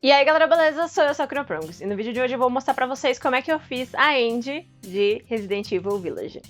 E aí galera, beleza? Sou eu, Sakura Prongs, e no vídeo de hoje eu vou mostrar pra vocês como é que eu fiz a Andy de Resident Evil Village.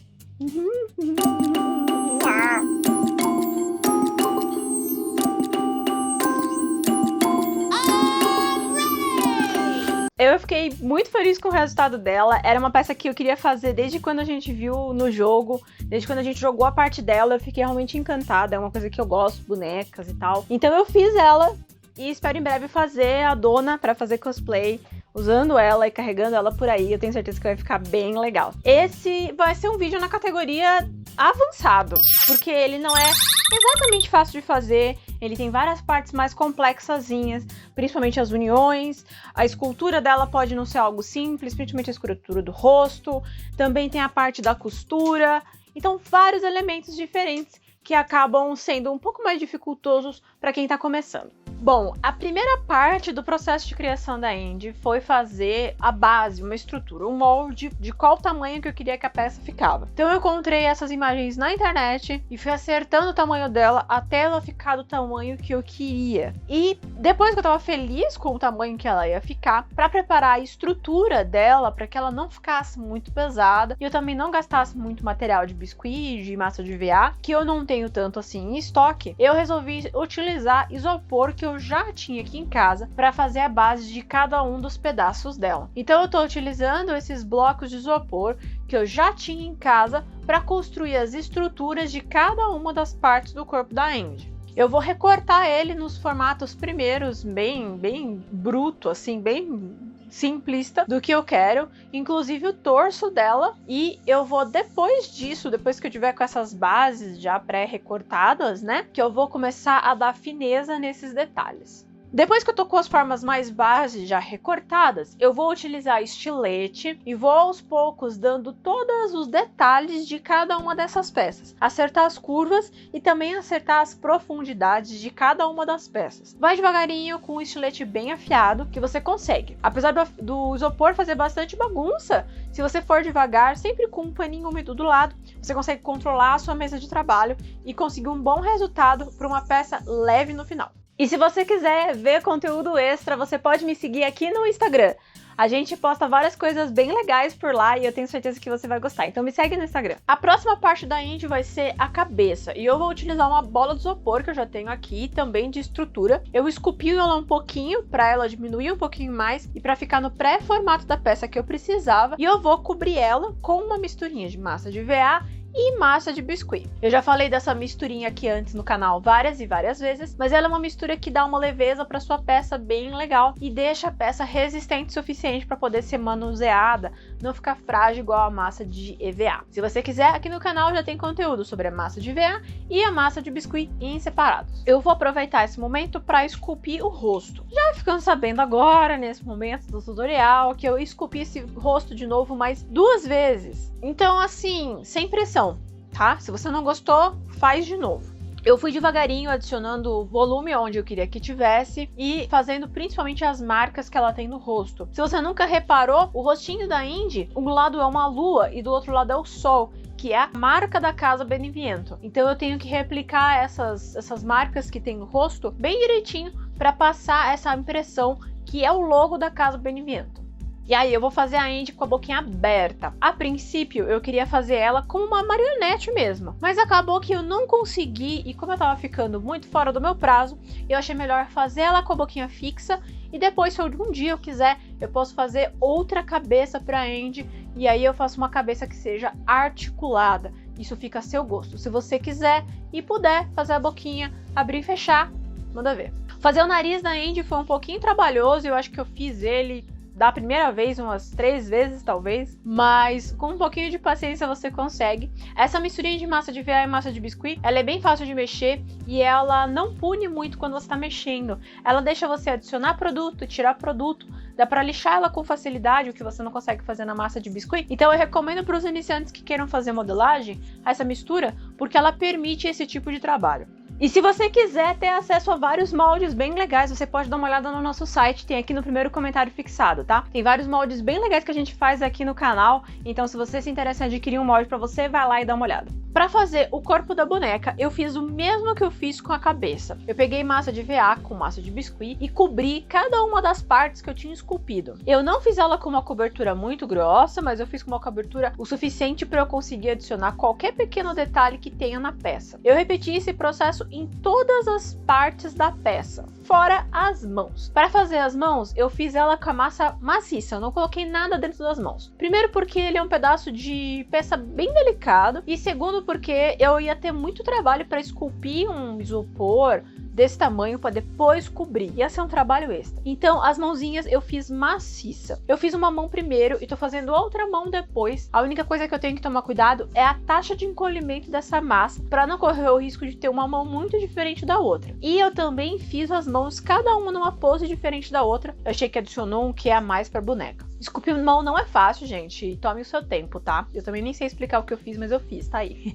Eu fiquei muito feliz com o resultado dela, era uma peça que eu queria fazer desde quando a gente viu no jogo, desde quando a gente jogou a parte dela, eu fiquei realmente encantada, é uma coisa que eu gosto, bonecas e tal. Então eu fiz ela e espero em breve fazer a dona pra fazer cosplay, usando ela e carregando ela por aí, eu tenho certeza que vai ficar bem legal. Esse vai ser um vídeo na categoria avançado, porque ele não é exatamente fácil de fazer, ele tem várias partes mais complexazinhas, principalmente as uniões, a escultura dela pode não ser algo simples, principalmente a escultura do rosto, também tem a parte da costura, então vários elementos diferentes que acabam sendo um pouco mais dificultosos para quem está começando. Bom, a primeira parte do processo de criação da Andy foi fazer a base, uma estrutura, um molde de qual tamanho que eu queria que a peça ficava. Então eu encontrei essas imagens na internet e fui acertando o tamanho dela até ela ficar do tamanho que eu queria. E depois que eu estava feliz com o tamanho que ela ia ficar, para preparar a estrutura dela, para que ela não ficasse muito pesada e eu também não gastasse muito material de biscuit, de massa de VA, que eu não tenho tanto assim em estoque, eu resolvi utilizar isopor que eu já tinha aqui em casa para fazer a base de cada um dos pedaços dela. Então eu estou utilizando esses blocos de isopor que eu já tinha em casa para construir as estruturas de cada uma das partes do corpo da Andy. Eu vou recortar ele nos formatos primeiros, bem bruto, assim, bem simplista do que eu quero, inclusive o torso dela, e eu vou depois disso, depois que eu tiver com essas bases já pré-recortadas, né, que eu vou começar a dar fineza nesses detalhes. Depois que eu tô com as formas mais bases já recortadas, eu vou utilizar estilete e vou aos poucos dando todos os detalhes de cada uma dessas peças. Acertar as curvas e também acertar as profundidades de cada uma das peças. Vai devagarinho com o estilete bem afiado que você consegue. Apesar do isopor fazer bastante bagunça, se você for devagar, sempre com um paninho úmido do lado, você consegue controlar a sua mesa de trabalho e conseguir um bom resultado para uma peça leve no final. E se você quiser ver conteúdo extra, você pode me seguir aqui no Instagram. A gente posta várias coisas bem legais por lá e eu tenho certeza que você vai gostar, então me segue no Instagram. A próxima parte da Andy vai ser a cabeça, e eu vou utilizar uma bola de isopor que eu já tenho aqui, também de estrutura. Eu esculpi ela um pouquinho, para ela diminuir um pouquinho mais, e para ficar no pré-formato da peça que eu precisava, e eu vou cobrir ela com uma misturinha de massa de VA e massa de biscuit. Eu já falei dessa misturinha aqui antes no canal várias e várias vezes, mas ela é uma mistura que dá uma leveza para sua peça bem legal e deixa a peça resistente o suficiente para poder ser manuseada, não ficar frágil igual a massa de EVA. Se você quiser, aqui no canal já tem conteúdo sobre a massa de EVA e a massa de biscuit em separados. Eu vou aproveitar esse momento para esculpir o rosto. Já ficando sabendo agora, nesse momento do tutorial, que eu esculpi esse rosto de novo mais 2 vezes. Então, assim, sem pressão, tá? Se você não gostou, faz de novo. Eu fui devagarinho adicionando volume onde eu queria que tivesse e fazendo principalmente as marcas que ela tem no rosto. Se você nunca reparou, o rostinho da Andy, um lado é uma lua e do outro lado é o sol, que é a marca da Casa Beneviento. Então eu tenho que replicar essas marcas que tem no rosto bem direitinho para passar essa impressão que é o logo da Casa Beneviento. E aí eu vou fazer a Andy com a boquinha aberta. A princípio eu queria fazer ela como uma marionete mesmo, mas acabou que eu não consegui e como eu tava ficando muito fora do meu prazo, eu achei melhor fazer ela com a boquinha fixa e depois, se algum dia eu quiser, eu posso fazer outra cabeça pra Andy e aí eu faço uma cabeça que seja articulada. Isso fica a seu gosto. Se você quiser e puder fazer a boquinha, abrir e fechar, manda ver. Fazer o nariz da Andy foi um pouquinho trabalhoso, eu acho que eu fiz ele da primeira vez umas 3 vezes talvez, mas com um pouquinho de paciência você consegue. Essa misturinha de massa de VA e massa de biscuit, ela é bem fácil de mexer e ela não pune muito quando você está mexendo. Ela deixa você adicionar produto, tirar produto, dá para lixar ela com facilidade, o que você não consegue fazer na massa de biscuit. Então eu recomendo para os iniciantes que queiram fazer modelagem essa mistura, porque ela permite esse tipo de trabalho. E se você quiser ter acesso a vários moldes bem legais, você pode dar uma olhada no nosso site, tem aqui no primeiro comentário fixado, tá? Tem vários moldes bem legais que a gente faz aqui no canal, então se você se interessa em adquirir um molde pra você, vai lá e dá uma olhada. Pra fazer o corpo da boneca, eu fiz o mesmo que eu fiz com a cabeça. Eu peguei massa de VA com massa de biscuit e cobri cada uma das partes que eu tinha esculpido. Eu não fiz ela com uma cobertura muito grossa, mas eu fiz com uma cobertura o suficiente para eu conseguir adicionar qualquer pequeno detalhe que tenha na peça. Eu repeti esse processo em todas as partes da peça, fora as mãos. Para fazer as mãos, eu fiz ela com a massa maciça, eu não coloquei nada dentro das mãos. Primeiro porque ele é um pedaço de peça bem delicado, e segundo porque eu ia ter muito trabalho para esculpir um isopor desse tamanho para depois cobrir. Ia ser um trabalho extra. Então, as mãozinhas eu fiz maciça. Eu fiz uma mão primeiro e tô fazendo outra mão depois. A única coisa que eu tenho que tomar cuidado é a taxa de encolhimento dessa massa, para não correr o risco de ter uma mão muito diferente da outra. E eu também fiz as mãos, cada uma numa pose diferente da outra. Eu achei que adicionou um que é a mais pra boneca. Esculpir mão não é fácil, gente. Tome o seu tempo, tá? Eu também nem sei explicar o que eu fiz, mas eu fiz, tá aí.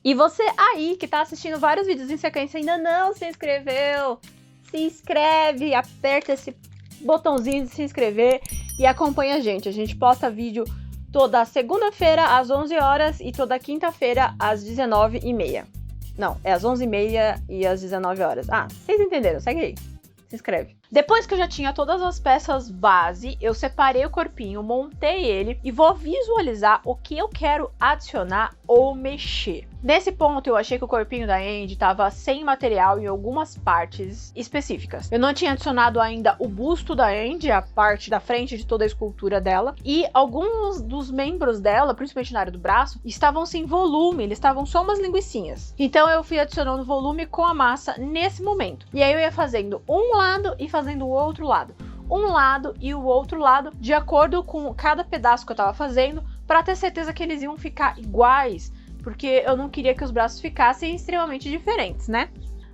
E você aí que tá assistindo vários vídeos em sequência e ainda não se inscreveu, se inscreve, aperta esse botãozinho de se inscrever e acompanha a gente. A gente posta vídeo toda segunda-feira às 11 horas e toda quinta-feira às 19h30. Não, é às 11h30 e às 19 horas. Ah, vocês entenderam, segue aí. Se inscreve. Depois que eu já tinha todas as peças base, eu separei o corpinho, montei ele e vou visualizar o que eu quero adicionar ou mexer. Nesse ponto eu achei que o corpinho da Andy estava sem material em algumas partes específicas. Eu não tinha adicionado ainda o busto da Andy, a parte da frente de toda a escultura dela, e alguns dos membros dela, principalmente na área do braço, estavam sem volume, eles estavam só umas linguicinhas. Então eu fui adicionando volume com a massa nesse momento. E aí eu ia fazendo um lado e fazendo o outro lado. Um lado e o outro lado, de acordo com cada pedaço que eu tava fazendo, para ter certeza que eles iam ficar iguais, porque eu não queria que os braços ficassem extremamente diferentes, né?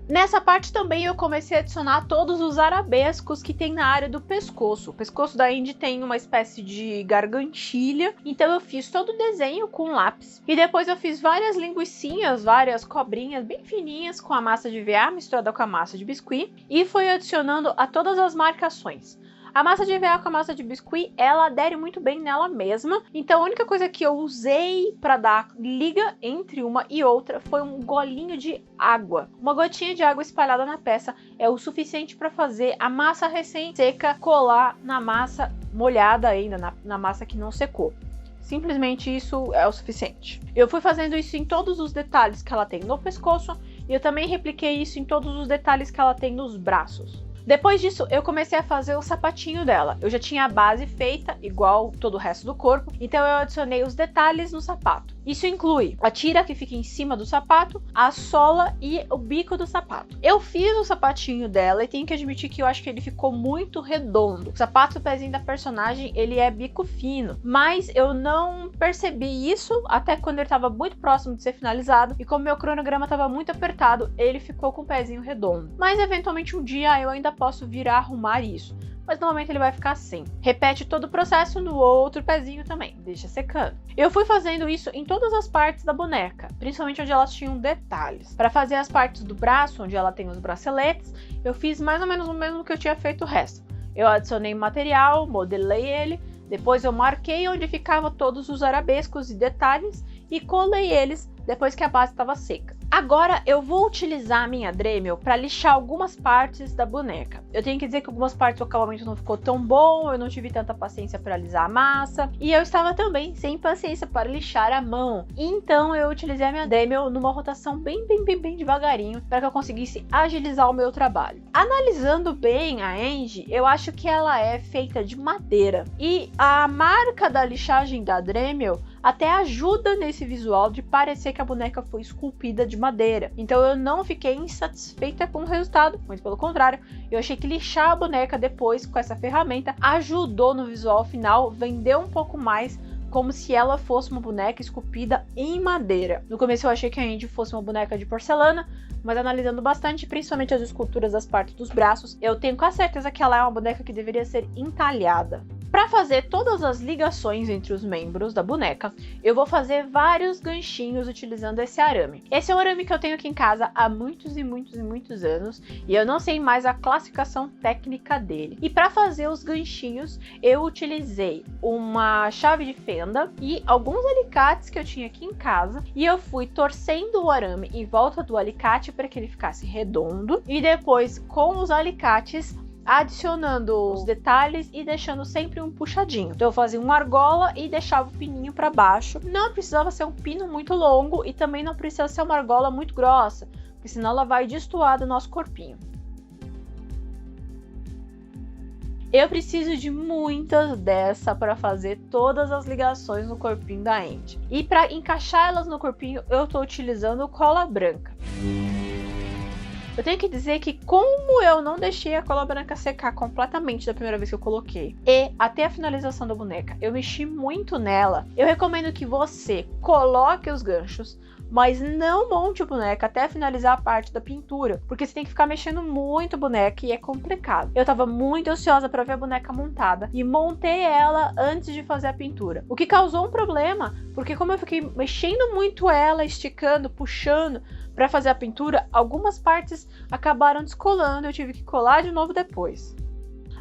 Nessa parte também eu comecei a adicionar todos os arabescos que tem na área do pescoço. O pescoço da Andy tem uma espécie de gargantilha, então eu fiz todo o desenho com lápis. E depois eu fiz várias linguicinhas, várias cobrinhas bem fininhas com a massa de VA misturada com a massa de biscuit e fui adicionando a todas as marcações. A massa de EVA com a massa de biscuit, ela adere muito bem nela mesma. Então a única coisa que eu usei para dar liga entre uma e outra foi um golinho de água. Uma gotinha de água espalhada na peça é o suficiente para fazer a massa recém-seca colar na massa molhada ainda, na massa que não secou. Simplesmente isso é o suficiente. Eu fui fazendo isso em todos os detalhes que ela tem no pescoço e eu também repliquei isso em todos os detalhes que ela tem nos braços. Depois disso, eu comecei a fazer o sapatinho dela. Eu já tinha a base feita, igual todo o resto do corpo, então eu adicionei os detalhes no sapato. Isso inclui a tira que fica em cima do sapato, a sola e o bico do sapato. Eu fiz o sapatinho dela e tenho que admitir que eu acho que ele ficou muito redondo. O sapato do pezinho da personagem, ele é bico fino, mas eu não percebi isso até quando ele estava muito próximo de ser finalizado e como meu cronograma estava muito apertado, ele ficou com o pezinho redondo. Mas eventualmente um dia eu ainda posso vir a arrumar isso. Mas no momento ele vai ficar assim. Repete todo o processo no outro pezinho também, deixa secando. Eu fui fazendo isso em todas as partes da boneca, principalmente onde elas tinham detalhes. Para fazer as partes do braço, onde ela tem os braceletes, eu fiz mais ou menos o mesmo que eu tinha feito o resto. Eu adicionei material, modelei ele, depois eu marquei onde ficavam todos os arabescos e detalhes e colei eles depois que a base estava seca. Agora eu vou utilizar a minha Dremel para lixar algumas partes da boneca. Eu tenho que dizer que algumas partes o acabamento não ficou tão bom, eu não tive tanta paciência para alisar a massa e eu estava também sem paciência para lixar a mão. Então eu utilizei a minha Dremel numa rotação bem devagarinho para que eu conseguisse agilizar o meu trabalho. Analisando bem a Andy, eu acho que ela é feita de madeira e a marca da lixagem da Dremel até ajuda nesse visual de parecer que a boneca foi esculpida de madeira. Então eu não fiquei insatisfeita com o resultado, mas pelo contrário, eu achei que lixar a boneca depois com essa ferramenta ajudou no visual final, vendeu um pouco mais como se ela fosse uma boneca esculpida em madeira. No começo eu achei que a Andy fosse uma boneca de porcelana, mas analisando bastante, principalmente as esculturas das partes dos braços, eu tenho quase certeza que ela é uma boneca que deveria ser entalhada. Para fazer todas as ligações entre os membros da boneca, eu vou fazer vários ganchinhos utilizando esse arame. Esse é um arame que eu tenho aqui em casa há muitos e muitos e muitos anos e eu não sei mais a classificação técnica dele. E para fazer os ganchinhos, eu utilizei uma chave de fenda e alguns alicates que eu tinha aqui em casa e eu fui torcendo o arame em volta do alicate para que ele ficasse redondo e depois com os alicates adicionando os detalhes e deixando sempre um puxadinho. Então eu fazia uma argola e deixava o pininho para baixo. Não precisava ser um pino muito longo e também não precisa ser uma argola muito grossa, porque senão ela vai destoar do nosso corpinho. Eu preciso de muitas dessa para fazer todas as ligações no corpinho da Andy. E para encaixar elas no corpinho, eu estou utilizando cola branca. Eu tenho que dizer que como eu não deixei a cola branca secar completamente da primeira vez que eu coloquei e até a finalização da boneca, eu mexi muito nela, eu recomendo que você coloque os ganchos, mas não monte a boneca até finalizar a parte da pintura, porque você tem que ficar mexendo muito a boneca e é complicado. Eu tava muito ansiosa para ver a boneca montada e montei ela antes de fazer a pintura, o que causou um problema, porque como eu fiquei mexendo muito ela, esticando, puxando para fazer a pintura, algumas partes acabaram descolando, eu tive que colar de novo depois.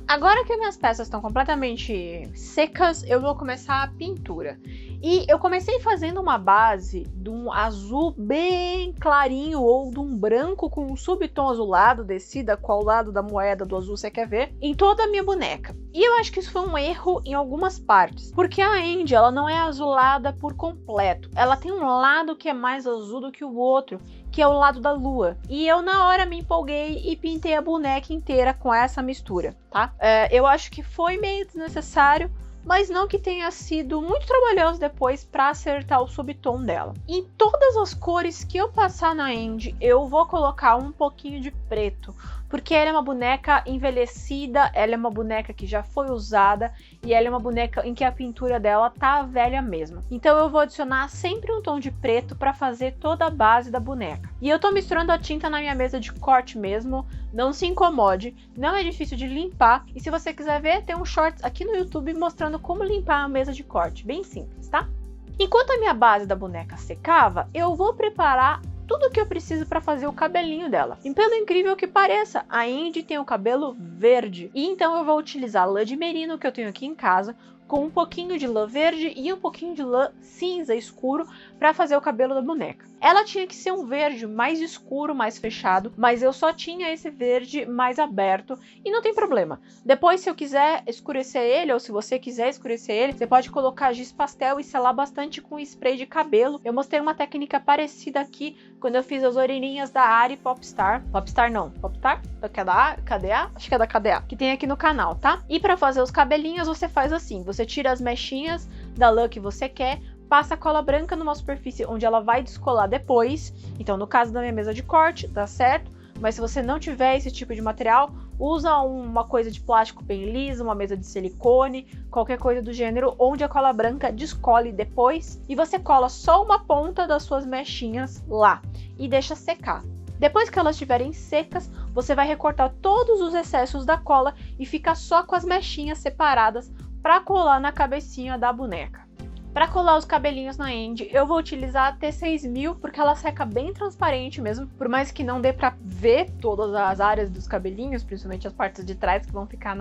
Agora que minhas peças estão completamente secas, eu vou começar a pintura. E eu comecei fazendo uma base de um azul bem clarinho ou de um branco com um subtom azulado, decida qual lado da moeda do azul você quer ver, em toda a minha boneca. E eu acho que isso foi um erro em algumas partes, porque a Andy, ela não é azulada por completo. Ela tem um lado que é mais azul do que o outro, que é o lado da lua. E eu na hora me empolguei e pintei a boneca inteira com essa mistura, tá? Eu acho que foi meio desnecessário, mas não que tenha sido muito trabalhoso depois para acertar o subtom dela. Em todas as cores que eu passar na Andy, eu vou colocar um pouquinho de preto, porque ela é uma boneca envelhecida, ela é uma boneca que já foi usada e ela é uma boneca em que a pintura dela tá velha mesmo. Então eu vou adicionar sempre um tom de preto para fazer toda a base da boneca. E eu tô misturando a tinta na minha mesa de corte mesmo, não se incomode, não é difícil de limpar. E se você quiser ver, tem um shorts aqui no YouTube mostrando como limpar a mesa de corte, bem simples, tá? Enquanto a minha base da boneca secava, eu vou preparar tudo o que eu preciso para fazer o cabelinho dela. E pelo incrível que pareça, a Andy tem o cabelo verde. E então eu vou utilizar lã de merino que eu tenho aqui em casa, com um pouquinho de lã verde e um pouquinho de lã cinza escuro para fazer o cabelo da boneca. Ela tinha que ser um verde mais escuro, mais fechado, mas eu só tinha esse verde mais aberto e não tem problema. Depois, se eu quiser escurecer ele, ou se você quiser escurecer ele, você pode colocar giz pastel e selar bastante com spray de cabelo. Eu mostrei uma técnica parecida aqui quando eu fiz as orelhinhas da Ari Popstar. Popstar não, Popstar? Que é da KDA? Acho que é da KDA, que tem aqui no canal, tá? E para fazer os cabelinhos, você faz assim, você tira as mechinhas da lã que você quer, passa a cola branca numa superfície onde ela vai descolar depois. Então, no caso da minha mesa de corte, tá certo? Mas se você não tiver esse tipo de material, usa uma coisa de plástico bem lisa, uma mesa de silicone, qualquer coisa do gênero, onde a cola branca descole depois. E você cola só uma ponta das suas mechinhas lá e deixa secar. Depois que elas estiverem secas, você vai recortar todos os excessos da cola e fica só com as mechinhas separadas para colar na cabecinha da boneca. Para colar os cabelinhos na Andy, eu vou utilizar a T6000 porque ela seca bem transparente mesmo, por mais que não dê para ver todas as áreas dos cabelinhos, principalmente as partes de trás que vão ficar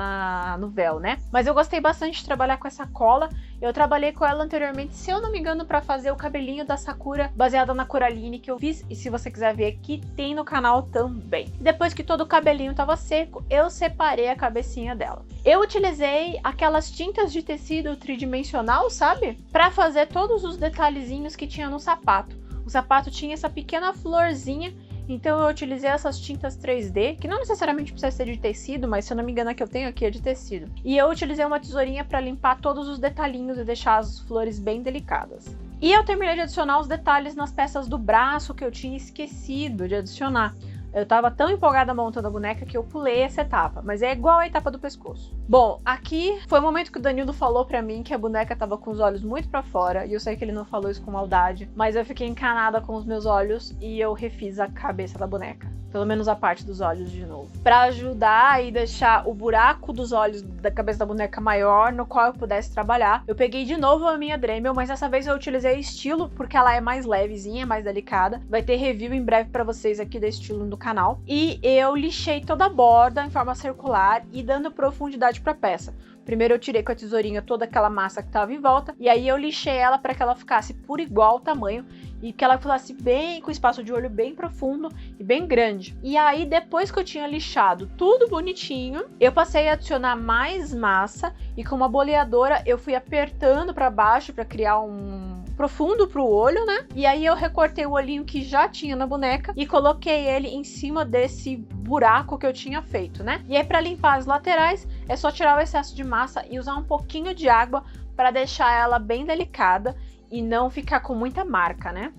no véu, né? Mas eu gostei bastante de trabalhar com essa cola. Eu trabalhei com ela anteriormente, se eu não me engano, para fazer o cabelinho da Sakura baseada na Coraline que eu fiz, e se você quiser ver aqui, tem no canal também. Depois que todo o cabelinho estava seco, eu separei a cabecinha dela. Eu utilizei aquelas tintas de tecido tridimensional, sabe? Para fazer todos os detalhezinhos que tinha no sapato. O sapato tinha essa pequena florzinha, então eu utilizei essas tintas 3D, que não necessariamente precisa ser de tecido, mas se eu não me engano a que eu tenho aqui é de tecido. E eu utilizei uma tesourinha para limpar todos os detalhinhos e deixar as flores bem delicadas. E eu terminei de adicionar os detalhes nas peças do braço que eu tinha esquecido de adicionar. Eu tava tão empolgada montando a boneca que eu pulei essa etapa, mas é igual a etapa do pescoço. Bom, aqui foi o momento que o Danilo falou pra mim que a boneca tava com os olhos muito pra fora, e eu sei que ele não falou isso com maldade, mas eu fiquei encanada com os meus olhos e eu refiz a cabeça da boneca. Pelo menos a parte dos olhos de novo. Pra ajudar e deixar o buraco dos olhos da cabeça da boneca maior, no qual eu pudesse trabalhar, eu peguei de novo a minha Dremel, mas dessa vez eu utilizei estilo, porque ela é mais levezinha, mais delicada. Vai ter review em breve pra vocês aqui da estilo no canal. E eu lixei toda a borda em forma circular e dando profundidade pra peça. Primeiro eu tirei com a tesourinha toda aquela massa que tava em volta, e aí eu lixei ela para que ela ficasse por igual tamanho e que ela ficasse bem com espaço de olho bem profundo e bem grande. E aí depois que eu tinha lixado tudo bonitinho, eu passei a adicionar mais massa e com uma boleadora eu fui apertando para baixo para criar um profundo pro olho, né? E aí eu recortei o olhinho que já tinha na boneca e coloquei ele em cima desse buraco que eu tinha feito, né? E aí para limpar as laterais é só tirar o excesso de massa e usar um pouquinho de água para deixar ela bem delicada e não ficar com muita marca, né?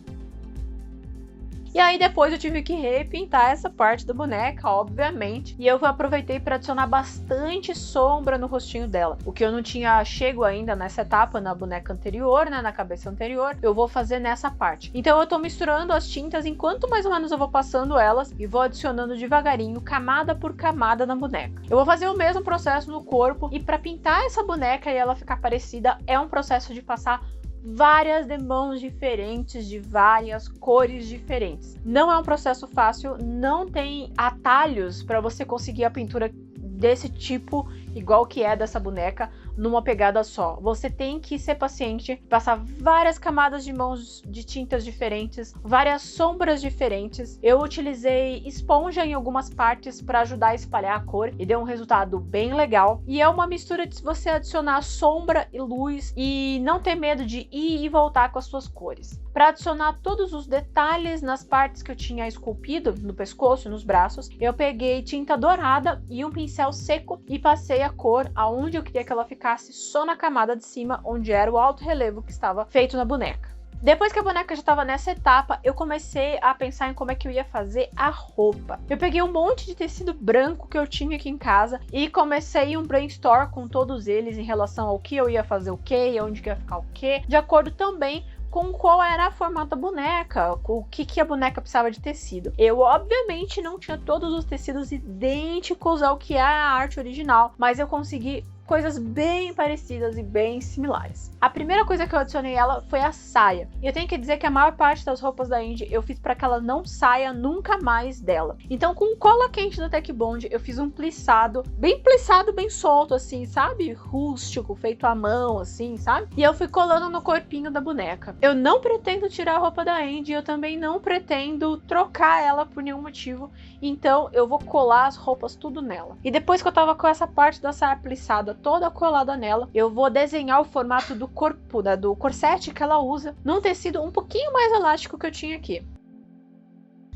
E aí depois eu tive que repintar essa parte da boneca, obviamente. E eu aproveitei para adicionar bastante sombra no rostinho dela. O que eu não tinha chego ainda nessa etapa na boneca anterior, né, na cabeça anterior, eu vou fazer nessa parte. Então eu tô misturando as tintas enquanto mais ou menos eu vou passando elas e vou adicionando devagarinho, camada por camada na boneca. Eu vou fazer o mesmo processo no corpo e para pintar essa boneca e ela ficar parecida é um processo de passar várias demãos diferentes, de várias cores diferentes. Não é um processo fácil, não tem atalhos para você conseguir a pintura desse tipo, igual que é dessa boneca, numa pegada só. Você tem que ser paciente, passar várias camadas de mãos de tintas diferentes, várias sombras diferentes. Eu utilizei esponja em algumas partes para ajudar a espalhar a cor e deu um resultado bem legal. E é uma mistura de você adicionar sombra e luz e não ter medo de ir e voltar com as suas cores. Para adicionar todos os detalhes nas partes que eu tinha esculpido, no pescoço e nos braços, eu peguei tinta dourada e um pincel seco e passei a cor aonde eu queria que ela ficasse só na camada de cima, onde era o alto relevo que estava feito na boneca. Depois que a boneca já estava nessa etapa, eu comecei a pensar em como é que eu ia fazer a roupa. Eu peguei um monte de tecido branco que eu tinha aqui em casa e comecei um brainstorm com todos eles em relação ao que eu ia fazer o que, onde que ia ficar o que, de acordo também com qual era o formato da boneca, o que a boneca precisava de tecido. Eu, obviamente, não tinha todos os tecidos idênticos ao que é a arte original, mas eu consegui coisas bem parecidas e bem similares. A primeira coisa que eu adicionei ela foi a saia. E eu tenho que dizer que a maior parte das roupas da Indy eu fiz para que ela não saia nunca mais dela. Então com cola quente da Tech Bond eu fiz um plissado, bem solto assim, sabe? Rústico, feito à mão assim, sabe? E eu fui colando no corpinho da boneca. Eu não pretendo tirar a roupa da Indy, eu também não pretendo trocar ela por nenhum motivo. Então eu vou colar as roupas tudo nela. E depois que eu tava com essa parte da saia plissada toda colada nela, eu vou desenhar o formato do corpo, né, do corsete que ela usa, num tecido um pouquinho mais elástico que eu tinha aqui.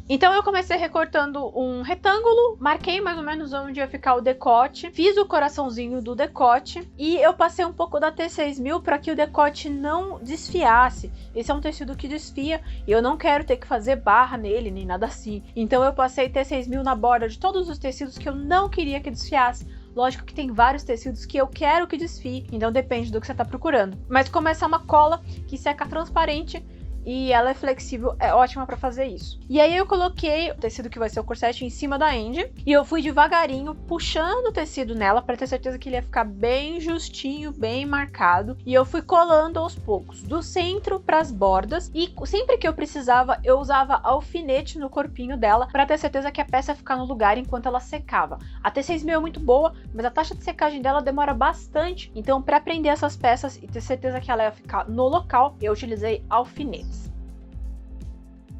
Então eu comecei recortando um retângulo, marquei mais ou menos onde ia ficar o decote, fiz o coraçãozinho do decote e eu passei um pouco da T6000 para que o decote não desfiasse. Esse é um tecido que desfia e eu não quero ter que fazer barra nele, nem nada assim. Então eu passei T6000 na borda de todos os tecidos que eu não queria que desfiasse. Lógico que tem vários tecidos que eu quero que desfie, então depende do que você está procurando. Mas como essa é uma cola que seca transparente e ela é flexível, é ótima para fazer isso. E aí eu coloquei o tecido que vai ser o corsete em cima da Indy e eu fui devagarinho puxando o tecido nela para ter certeza que ele ia ficar bem justinho, bem marcado. E eu fui colando aos poucos, do centro para as bordas, e sempre que eu precisava eu usava alfinete no corpinho dela para ter certeza que a peça ia ficar no lugar enquanto ela secava. A T6000 é muito boa, mas a taxa de secagem dela demora bastante, então para prender essas peças e ter certeza que ela ia ficar no local, eu utilizei alfinetes.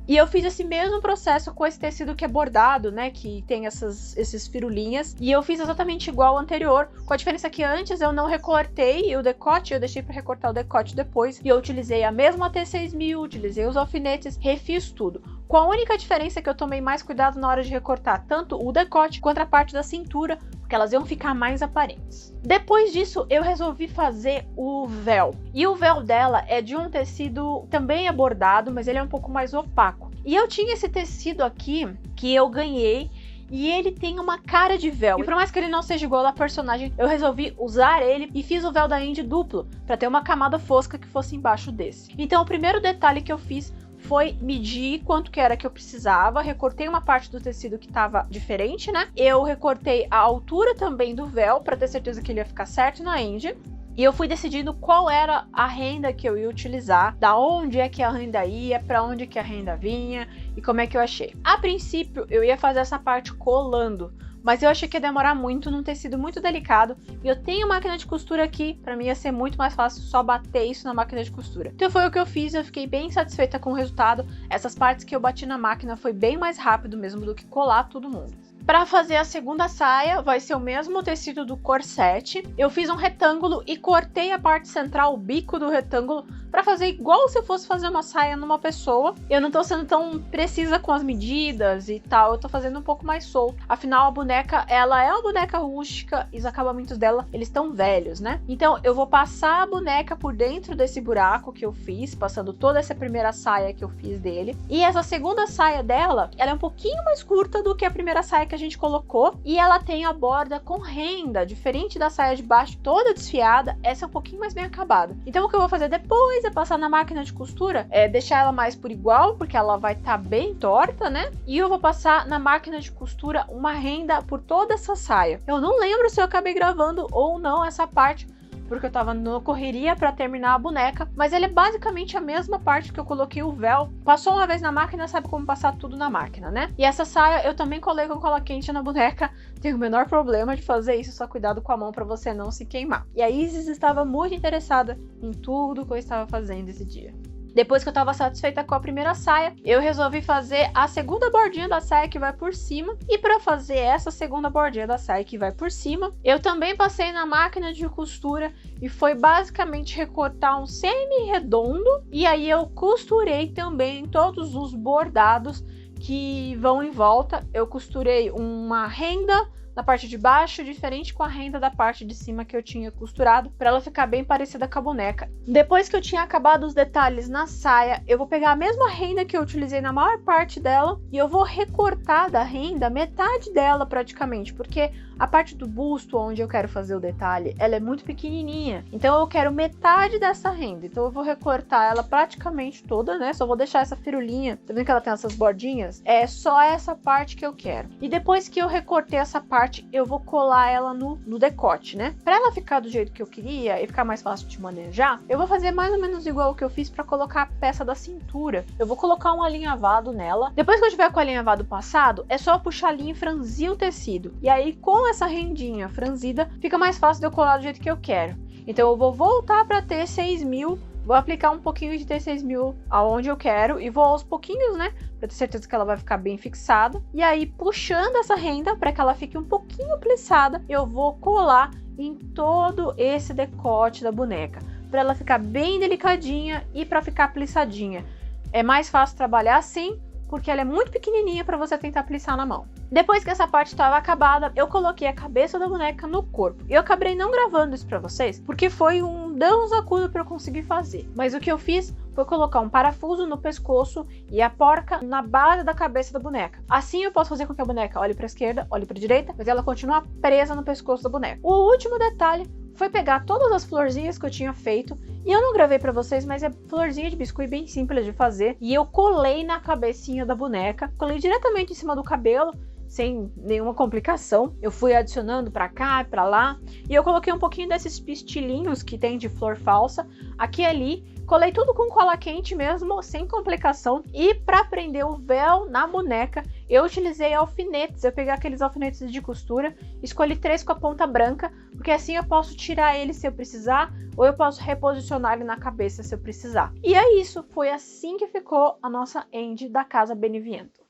E eu fiz esse mesmo processo com esse tecido que é bordado, né, que tem esses firulinhas, e eu fiz exatamente igual ao anterior, com a diferença que antes eu não recortei o decote, eu deixei para recortar o decote depois, e eu utilizei a mesma T6000, utilizei os alfinetes, refiz tudo. Com a única diferença que eu tomei mais cuidado na hora de recortar tanto o decote quanto a parte da cintura, porque elas iam ficar mais aparentes. Depois disso, eu resolvi fazer o véu. E o véu dela é de um tecido também é bordado, mas ele é um pouco mais opaco. E eu tinha esse tecido aqui que eu ganhei e ele tem uma cara de véu. E por mais que ele não seja igual à personagem, eu resolvi usar ele e fiz o véu da Indy duplo, para ter uma camada fosca que fosse embaixo desse. Então o primeiro detalhe que eu fiz foi medir quanto que era que eu precisava, recortei uma parte do tecido que estava diferente, né? Eu recortei a altura também do véu, para ter certeza que ele ia ficar certo na Indy. E eu fui decidindo qual era a renda que eu ia utilizar, da onde é que a renda ia, para onde que a renda vinha e como é que eu achei. A princípio, eu ia fazer essa parte colando, mas eu achei que ia demorar muito num tecido muito delicado. E eu tenho máquina de costura aqui, para mim ia ser muito mais fácil só bater isso na máquina de costura. Então foi o que eu fiz, eu fiquei bem satisfeita com o resultado. Essas partes que eu bati na máquina foi bem mais rápido mesmo do que colar todo mundo. Para fazer a segunda saia, vai ser o mesmo tecido do corset. Eu fiz um retângulo e cortei a parte central, o bico do retângulo, para fazer igual se eu fosse fazer uma saia numa pessoa. Eu não tô sendo tão precisa com as medidas e tal, eu tô fazendo um pouco mais solto. Afinal, a boneca, ela é uma boneca rústica e os acabamentos dela, eles estão velhos, né? Então, eu vou passar a boneca por dentro desse buraco que eu fiz, passando toda essa primeira saia que eu fiz dele. E essa segunda saia dela, ela é um pouquinho mais curta do que a primeira saia que a gente colocou, e ela tem a borda com renda, diferente da saia de baixo toda desfiada, essa é um pouquinho mais bem acabada. Então o que eu vou fazer depois é passar na máquina de costura, deixar ela mais por igual, porque ela vai estar bem torta, né? E eu vou passar na máquina de costura uma renda por toda essa saia. Eu não lembro se eu acabei gravando ou não essa parte, porque eu tava na correria para terminar a boneca, mas ele é basicamente a mesma parte que eu coloquei o véu. Passou uma vez na máquina, sabe como passar tudo na máquina, né? E essa saia eu também colei com cola quente na boneca, tenho o menor problema de fazer isso, só cuidado com a mão para você não se queimar. E a Isis estava muito interessada em tudo que eu estava fazendo esse dia. Depois que eu estava satisfeita com a primeira saia, eu resolvi fazer a segunda bordinha da saia que vai por cima. E para fazer essa segunda bordinha da saia que vai por cima, eu também passei na máquina de costura e foi basicamente recortar um semi-redondo. E aí eu costurei também todos os bordados que vão em volta. Eu costurei uma renda na parte de baixo, diferente com a renda da parte de cima que eu tinha costurado, para ela ficar bem parecida com a boneca. Depois que eu tinha acabado os detalhes na saia, eu vou pegar a mesma renda que eu utilizei na maior parte dela e eu vou recortar da renda metade dela praticamente, porque a parte do busto, onde eu quero fazer o detalhe, ela é muito pequenininha, então eu quero metade dessa renda, então eu vou recortar ela praticamente toda, né? Só vou deixar essa firulinha, tá vendo que ela tem essas bordinhas? É só essa parte que eu quero. E depois que eu recortei essa parte, eu vou colar ela no decote, né? Para ela ficar do jeito que eu queria e ficar mais fácil de manejar, eu vou fazer mais ou menos igual o que eu fiz para colocar a peça da cintura. Eu vou colocar um alinhavado nela. Depois que eu tiver com o alinhavado passado, é só puxar a linha e franzir o tecido. E aí, com essa rendinha franzida, fica mais fácil de eu colar do jeito que eu quero. Então eu vou voltar para T6000, vou aplicar um pouquinho de T6000 aonde eu quero e vou aos pouquinhos, né? Pra ter certeza que ela vai ficar bem fixada. E aí, puxando essa renda para que ela fique um pouquinho plissada, eu vou colar em todo esse decote da boneca, para ela ficar bem delicadinha e para ficar plissadinha. É mais fácil trabalhar assim, porque ela é muito pequenininha para você tentar plissar na mão. Depois que essa parte estava acabada, eu coloquei a cabeça da boneca no corpo. Eu acabei não gravando isso para vocês, porque foi um Deus acudo para eu conseguir fazer. Mas o que eu fiz foi colocar um parafuso no pescoço e a porca na base da cabeça da boneca. Assim eu posso fazer com que a boneca olhe para a esquerda, olhe para a direita, mas ela continua presa no pescoço da boneca. O último detalhe foi pegar todas as florzinhas que eu tinha feito, e eu não gravei pra vocês, mas é florzinha de biscuit bem simples de fazer, e eu colei na cabecinha da boneca, colei diretamente em cima do cabelo, sem nenhuma complicação. Eu fui adicionando pra cá e pra lá, e eu coloquei um pouquinho desses pistilinhos que tem de flor falsa aqui e ali, colei tudo com cola quente mesmo, sem complicação. E para prender o véu na boneca, eu utilizei alfinetes. Eu peguei aqueles alfinetes de costura, escolhi 3 com a ponta branca, porque assim eu posso tirar ele se eu precisar, ou eu posso reposicionar ele na cabeça se eu precisar. E é isso, foi assim que ficou a nossa Andy da Casa Beneviento.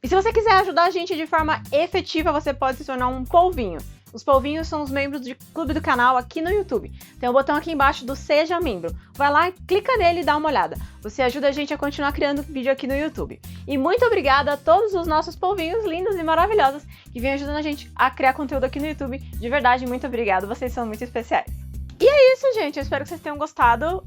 E se você quiser ajudar a gente de forma efetiva, você pode se tornar um polvinho. Os polvinhos são os membros de clube do canal aqui no YouTube. Tem um botão aqui embaixo do Seja Membro. Vai lá, clica nele e dá uma olhada. Você ajuda a gente a continuar criando vídeo aqui no YouTube. E muito obrigada a todos os nossos polvinhos lindos e maravilhosos que vêm ajudando a gente a criar conteúdo aqui no YouTube. De verdade, muito obrigada. Vocês são muito especiais. E é isso, gente. Eu espero que vocês tenham gostado.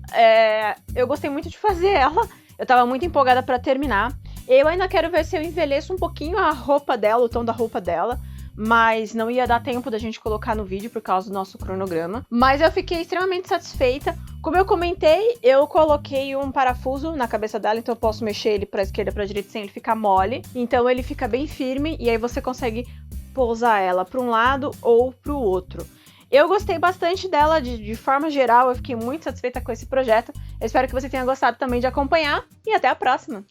Eu gostei muito de fazer ela. Eu tava muito empolgada pra terminar. Eu ainda quero ver se eu envelheço um pouquinho a roupa dela, o tom da roupa dela. Mas não ia dar tempo da gente colocar no vídeo por causa do nosso cronograma. Mas eu fiquei extremamente satisfeita. Como eu comentei, eu coloquei um parafuso na cabeça dela, então eu posso mexer ele pra esquerda e pra direita sem ele ficar mole. Então ele fica bem firme e aí você consegue pousar ela pra um lado ou pro outro. Eu gostei bastante dela de forma geral, eu fiquei muito satisfeita com esse projeto. Eu espero que você tenha gostado também de acompanhar e até a próxima!